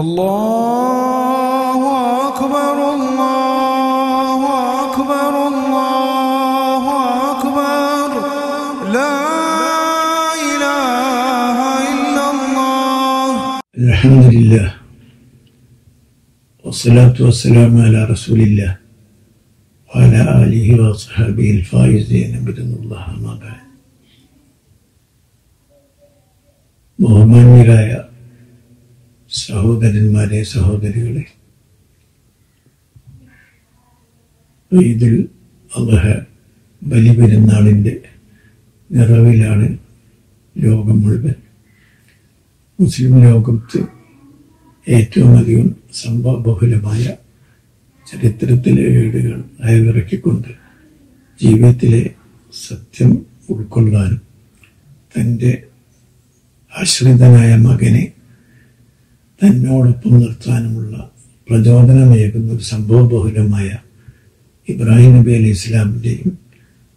അല്ലാഹു അക്ബർ അല്ലാഹു അക്ബർ അല്ലാഹു അക്ബർ ലാ ഇലാഹ ഇല്ലല്ലാഹ്. അൽഹംദുലില്ലാഹ് വസ്സലാത്തു വസ്സലാമു അലാ റസൂലില്ലാഹ് വഅലാ ആലിഹി വസ്ഹബിഹിൽ ഫായിസീന ബിറളില്ലാഹി അമ്മാ ബഅദ്. ബഹുമാന്യരായ സഹോദരന്മാരെ, സഹോദരികളെ, ഈദുൽ അദ്ഹ ബലിപെരുന്നാളിൻ്റെ നിറവിലാണ് ലോകം മുഴുവൻ. മുസ്ലിം ലോകത്ത് ഏറ്റവും അധികം സംഭവബഹുലമായ ചരിത്രത്തിലെ ഏടുകൾ അയവിറക്കിക്കൊണ്ട് ജീവിതത്തിലെ സത്യം ഉൾക്കൊള്ളാനും തൻ്റെ ആശ്രിതനായ മകനെ തന്നോടൊപ്പം നിർത്താനുമുള്ള പ്രചോദനമേകുന്ന ഒരു സംഭവബഹുലമായ ഇബ്രാഹിം നബി അലൈഹി ഇസ്ലാമിൻ്റെയും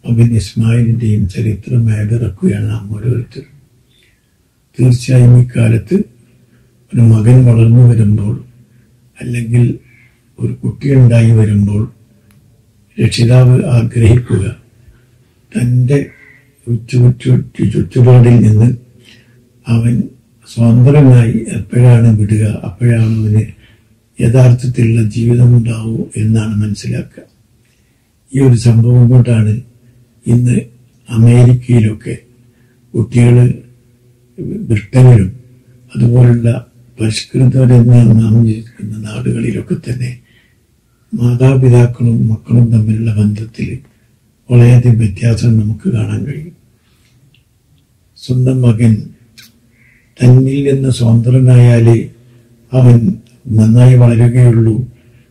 മകൻ ഇസ്മായിലിൻ്റെയും ചരിത്രം അയവിറക്കുകയാണ് നാം ഓരോരുത്തരും. തീർച്ചയായും ഇക്കാലത്ത് ഒരു മകൻ വളർന്നു വരുമ്പോൾ, അല്ലെങ്കിൽ ഒരു കുട്ടിയുണ്ടായി വരുമ്പോൾ, രക്ഷിതാവ് ആഗ്രഹിക്കുക തൻ്റെ ചുറ്റുപാടിൽ നിന്ന് അവൻ സ്വതന്ത്രനായി എപ്പോഴാണ് വിടുക, അപ്പോഴാണ് അവന് യഥാർത്ഥത്തിലുള്ള ജീവിതമുണ്ടാവൂ എന്നാണ് മനസ്സിലാക്കുക. ഈ ഒരു സംഭവം കൊണ്ടാണ് ഇന്ന് അമേരിക്കയിലൊക്കെ കുട്ടികൾ, ബ്രിട്ടനിലും അതുപോലുള്ള പരിഷ്കൃതരെന്ന് നാം ജീവിക്കുന്ന നാടുകളിലൊക്കെ തന്നെ മാതാപിതാക്കളും മക്കളും തമ്മിലുള്ള ബന്ധത്തിൽ വളരെയധികം വ്യത്യാസം നമുക്ക് കാണാൻ കഴിയും. സ്വന്തം മകൻ തന്നിൽ നിന്ന് സ്വതന്ത്രനായാലേ അവൻ നന്നായി വളരുകയുള്ളൂ,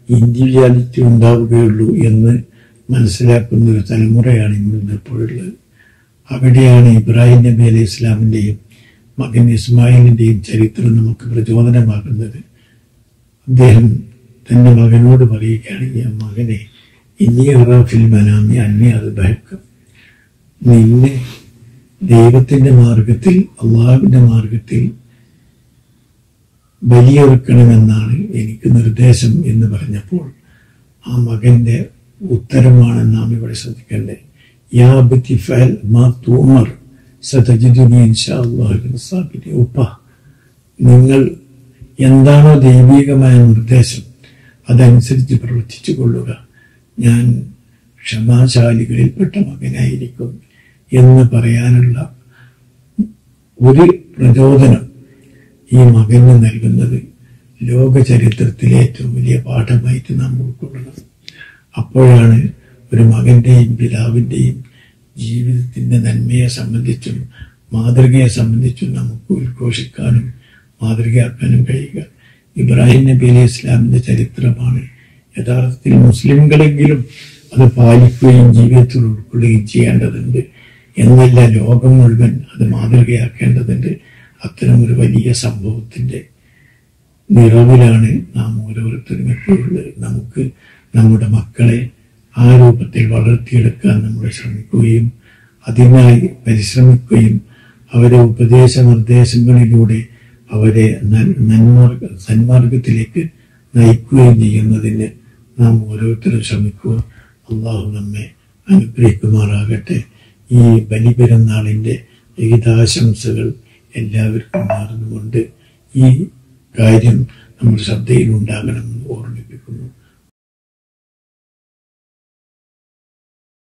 ഇൻഡിവിജ്വാലിറ്റി ഉണ്ടാവുകയുള്ളൂ എന്ന് മനസ്സിലാക്കുന്ന ഒരു തലമുറയാണ് ഇന്ന് ഇപ്പോഴുള്ളത്. അവിടെയാണ് ഇബ്രാഹിം നബി അലൈഹി ഇസ്ലാമിൻ്റെയും മകൻ ഇസ്മായിലിൻ്റെയും ചരിത്രം നമുക്ക് പ്രചോദനമാകുന്നത്. അദ്ദേഹം തൻ്റെ മകനോട് പറയുകയാണ്, മകനെ, ഇനി അറാഫിൽ മനാമി അന്യ അത് ഭയക്കും, നിന്നെ ദൈവത്തിൻ്റെ മാർഗത്തിൽ, അള്ളാഹുവിൻ്റെ മാർഗത്തിൽ ബലിയൊരുക്കണമെന്നാണ് എനിക്ക് നിർദ്ദേശം എന്ന് പറഞ്ഞപ്പോൾ ആ മകൻ്റെ ഉത്തരമാണ് നാം ഇവിടെ ശ്രദ്ധിക്കേണ്ടത്. യാ അബതി ഫഅൽ മാ തുമർ സതജിദുനി ഇൻഷാ അല്ലാഹു മിനസ് സാബിരീൻ. ഉപ്പ, നിങ്ങൾ എന്താണോ ദൈവികമായ നിർദ്ദേശം അതനുസരിച്ച് പ്രവർത്തിച്ചു കൊള്ളുക, ഞാൻ ക്ഷമാശാലികളിൽപ്പെട്ട മകനായിരിക്കും എന്ന് പറയാനുള്ള ഒരു പ്രചോദനം ഈ മകന് നൽകുന്നത് ലോക ചരിത്രത്തിലെ ഏറ്റവും വലിയ പാഠമായിട്ട് നാം ഉൾക്കൊള്ളണം. അപ്പോഴാണ് ഒരു മകൻ്റെയും പിതാവിൻ്റെയും ജീവിതത്തിൻ്റെ നന്മയെ സംബന്ധിച്ചും മാതൃകയെ സംബന്ധിച്ചും നമുക്ക് ഉദ്ഘോഷിക്കാനും മാതൃകയാക്കാനും കഴിയുക. ഇബ്രാഹിം നബി അലൈഹി ഇസ്ലാമിൻ്റെ ചരിത്രമാണ് യഥാർത്ഥത്തിൽ മുസ്ലിംകളെങ്കിലും അത് പാലിക്കുകയും ജീവിതത്തിൽ ഉൾക്കൊള്ളുകയും ചെയ്യേണ്ടതുണ്ട് എന്നല്ല, ലോകം മുഴുവൻ അത് മാതൃകയാക്കേണ്ടതുണ്ട്. അത്തരം ഒരു വലിയ സംഭവത്തിൻ്റെ നിറവിലാണ് നാം ഓരോരുത്തരും എപ്പോഴുള്ളത്. നമുക്ക് നമ്മുടെ മക്കളെ ആ രൂപത്തിൽ വളർത്തിയെടുക്കാൻ നമ്മൾ ശ്രമിക്കുകയും അതിനായി പരിശ്രമിക്കുകയും അവരെ ഉപദേശനിർദ്ദേശങ്ങളിലൂടെ അവരെ സന്മാർഗത്തിലേക്ക് നയിക്കുകയും ചെയ്യുന്നതിന് നാം ഓരോരുത്തരും ശ്രമിക്കുക. അള്ളാഹു നമ്മെ അനുഗ്രഹിക്കുമാറാകട്ടെ. ഈ ബലിപെരുന്നാളിൻ്റെ വിവിധാശംസകൾ എല്ലാവർക്കും നേർന്നുകൊണ്ട് ഈ കാര്യം നമ്മുടെ ശ്രദ്ധയിൽ ഉണ്ടാകണം.